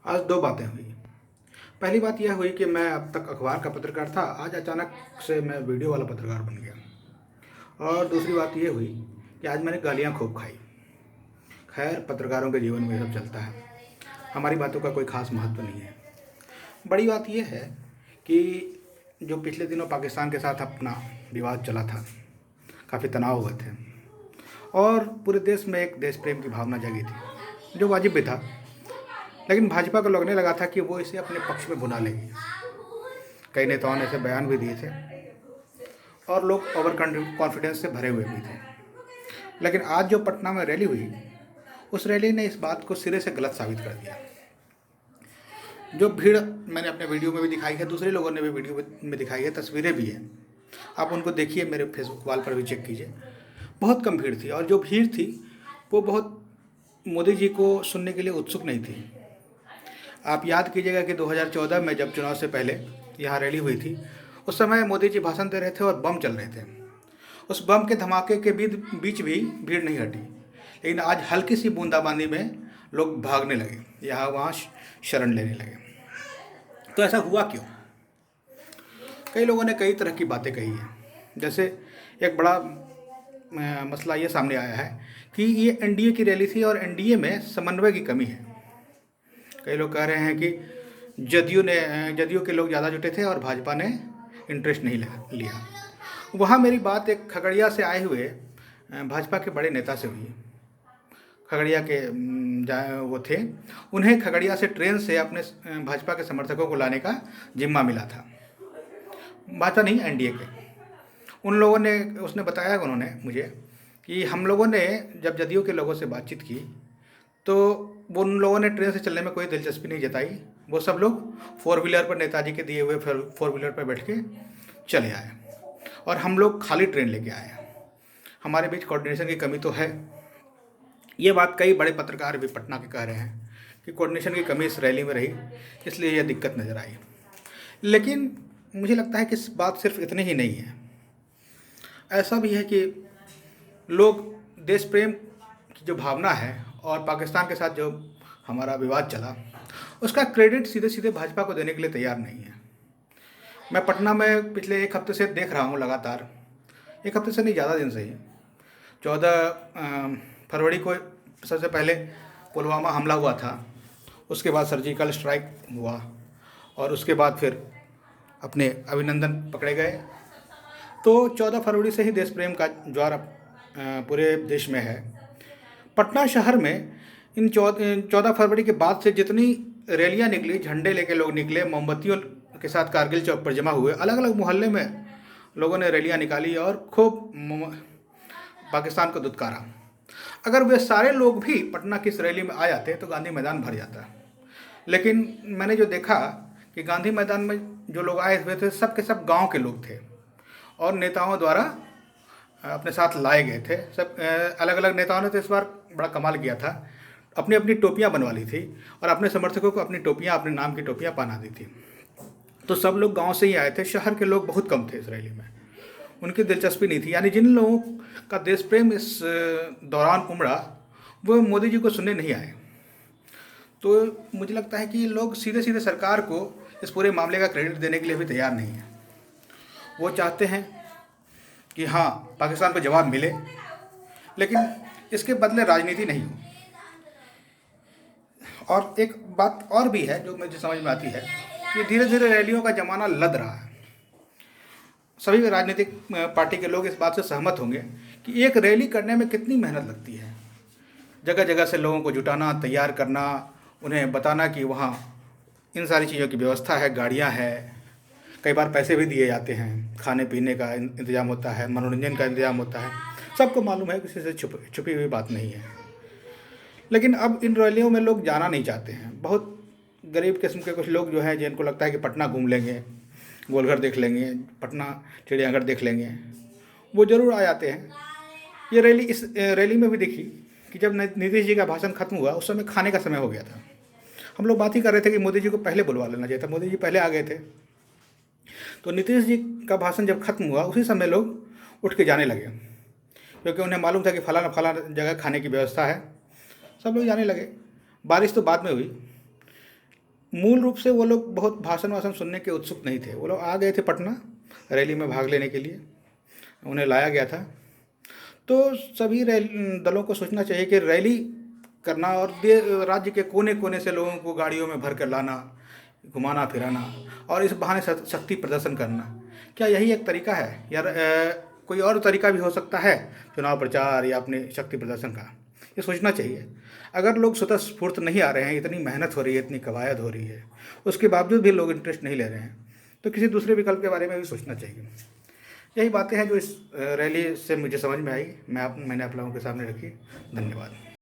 आज दो बातें हुई। पहली बात यह हुई कि मैं अब तक अखबार का पत्रकार था, आज अचानक से मैं वीडियो वाला पत्रकार बन गया। और दूसरी बात यह हुई कि आज मैंने गालियाँ खूब खाई। खैर, पत्रकारों के जीवन में ये सब चलता है, हमारी बातों का कोई खास महत्व नहीं है। बड़ी बात यह है कि जो पिछले दिनों पाकिस्तान के साथ अपना विवाद चला था, काफ़ी तनाव हुए थे और पूरे देश में एक देश प्रेम की भावना जगी थी, जो वाजिब भी था। लेकिन भाजपा को लगने लगा था कि वो इसे अपने पक्ष में बुना लेगी। कई नेताओं ने ऐसे बयान भी दिए थे और लोग ओवर कॉन्फिडेंस से भरे हुए भी थे। लेकिन आज जो पटना में रैली हुई, उस रैली ने इस बात को सिरे से गलत साबित कर दिया। जो भीड़ मैंने अपने वीडियो में भी दिखाई है, दूसरे लोगों ने भी वीडियो में दिखाई है, तस्वीरें भी हैं, आप उनको देखिए, मेरे फेसबुक वाल पर भी चेक कीजिए। बहुत कम भीड़ थी और जो भीड़ थी वो बहुत मोदी जी को सुनने के लिए उत्सुक नहीं थी। आप याद कीजिएगा कि 2014 में जब चुनाव से पहले यहाँ रैली हुई थी, उस समय मोदी जी भाषण दे रहे थे और बम चल रहे थे। उस बम के धमाके के बीच भी भीड़ नहीं हटी। लेकिन आज हल्की सी बूंदाबांदी में लोग भागने लगे, यहाँ वहाँ शरण लेने लगे। तो ऐसा हुआ क्यों? कई लोगों ने कई तरह की बातें कही हैं। जैसे एक बड़ा मसला ये सामने आया है कि ये एनडीए की रैली थी और एनडीए में समन्वय की कमी है। कई लोग कह रहे हैं कि जदयू के लोग ज़्यादा जुटे थे और भाजपा ने इंटरेस्ट नहीं लिया। वहाँ मेरी बात एक खगड़िया से आए हुए भाजपा के बड़े नेता से हुई। खगड़िया के वो थे, उन्हें खगड़िया से ट्रेन से अपने भाजपा के समर्थकों को लाने का जिम्मा मिला था। भाजपा नहीं, एनडीए के उन लोगों ने, उसने बताया उन्होंने मुझे कि हम लोगों ने जब जदयू के लोगों से बातचीत की तो वो उन लोगों ने ट्रेन से चलने में कोई दिलचस्पी नहीं जताई। वो सब लोग फोर व्हीलर पर, नेताजी के दिए हुए फोर व्हीलर पर बैठ के चले आए और हम लोग खाली ट्रेन लेके आए। हमारे बीच कोऑर्डिनेशन की कमी तो है। ये बात कई बड़े पत्रकार भी पटना के कह रहे हैं कि कोऑर्डिनेशन की कमी इस रैली में रही, इसलिए यह दिक्कत नज़र आई। लेकिन मुझे लगता है कि इस बात सिर्फ इतनी ही नहीं है, ऐसा भी है कि लोग देश प्रेम की जो भावना है और पाकिस्तान के साथ जो हमारा विवाद चला, उसका क्रेडिट सीधे सीधे भाजपा को देने के लिए तैयार नहीं है। मैं पटना में पिछले एक हफ्ते से देख रहा हूँ लगातार, एक हफ्ते से नहीं, ज़्यादा दिन से ही। 14 फरवरी को सबसे पहले पुलवामा हमला हुआ था, उसके बाद सर्जिकल स्ट्राइक हुआ और उसके बाद फिर अपने अभिनंदन पकड़े गए। तो 14 फरवरी से ही देश प्रेम का ज्वार पूरे देश में है। पटना शहर में इन 14 फरवरी के बाद से जितनी रैलियां निकली, झंडे लेके लोग निकले, मोमबत्तियों के साथ कारगिल चौक पर जमा हुए, अलग अलग मोहल्ले में लोगों ने रैलियां निकाली और खूब पाकिस्तान को दुत्कारा। अगर वे सारे लोग भी पटना की इस रैली में आ जाते तो गांधी मैदान भर जाता। लेकिन मैंने जो देखा कि गांधी मैदान में जो लोग आए हुए थे, सब के सब गाँव के लोग थे और नेताओं द्वारा अपने साथ लाए गए थे। सब अलग अलग नेताओं ने तो इस बार बड़ा कमाल किया था, अपनी अपनी टोपियां बनवा ली थी और अपने समर्थकों को अपनी टोपियां, अपने नाम की टोपियां पहना दी थी। तो सब लोग गांव से ही आए थे, शहर के लोग बहुत कम थे इस रैली में, उनकी दिलचस्पी नहीं थी। यानी जिन लोगों का देश प्रेम इस दौरान उमड़ा, वो मोदी जी को सुनने नहीं आए। तो मुझे लगता है कि लोग सीधे सीधे सरकार को इस पूरे मामले का क्रेडिट देने के लिए भी तैयार नहीं है। वो चाहते हैं कि हाँ, पाकिस्तान को जवाब मिले, लेकिन इसके बदले राजनीति नहीं हो। और एक बात और भी है जो मुझे समझ में आती है कि धीरे धीरे रैलियों का जमाना लद रहा है। सभी राजनीतिक पार्टी के लोग इस बात से सहमत होंगे कि एक रैली करने में कितनी मेहनत लगती है। जगह जगह से लोगों को जुटाना, तैयार करना, उन्हें बताना कि वहाँ इन सारी चीज़ों की व्यवस्था है, गाड़ियाँ हैं, कई बार पैसे भी दिए जाते हैं, खाने पीने का इंतज़ाम होता है, मनोरंजन का इंतज़ाम होता है। सबको मालूम है, किसी से छुपी हुई बात नहीं है। लेकिन अब इन रैलियों में लोग जाना नहीं चाहते हैं। बहुत गरीब किस्म के कुछ लोग जो हैं, जिनको लगता है कि पटना घूम लेंगे, गोलघर देख लेंगे, पटना चिड़ियाघर देख लेंगे, वो ज़रूर आ जाते हैं। ये रैली, इस रैली में भी देखी कि जब नीतीश जी का भाषण खत्म हुआ, उस समय खाने का समय हो गया था। हम लोग बात ही कर रहे थे कि मोदी जी को पहले बुलवा लेना चाहिए था, मोदी जी पहले आ गए थे। तो नीतीश जी का भाषण जब खत्म हुआ, उसी समय लोग उठ के जाने लगे, क्योंकि उन्हें मालूम था कि फलाना फलाना जगह खाने की व्यवस्था है। सब लोग जाने लगे। बारिश तो बाद में हुई, मूल रूप से वो लोग बहुत भाषण वाषण सुनने के उत्सुक नहीं थे। वो लोग आ गए थे पटना रैली में भाग लेने के लिए, उन्हें लाया गया था। तो सभी दलों को सोचना चाहिए कि रैली करना और राज्य के कोने कोने से लोगों को गाड़ियों में भर कर लाना, घुमाना फिराना और इस बहाने शक्ति प्रदर्शन करना, क्या यही एक तरीका है या कोई और तरीका भी हो सकता है चुनाव प्रचार या अपने शक्ति प्रदर्शन का? ये सोचना चाहिए। अगर लोग स्वतः स्फूर्त नहीं आ रहे हैं, इतनी मेहनत हो रही है, इतनी कवायद हो रही है, उसके बावजूद भी लोग इंटरेस्ट नहीं ले रहे हैं, तो किसी दूसरे विकल्प के बारे में भी सोचना चाहिए। यही बातें हैं जो इस रैली से मुझे समझ में आई, मैंने आप लोगों के सामने रखी। धन्यवाद।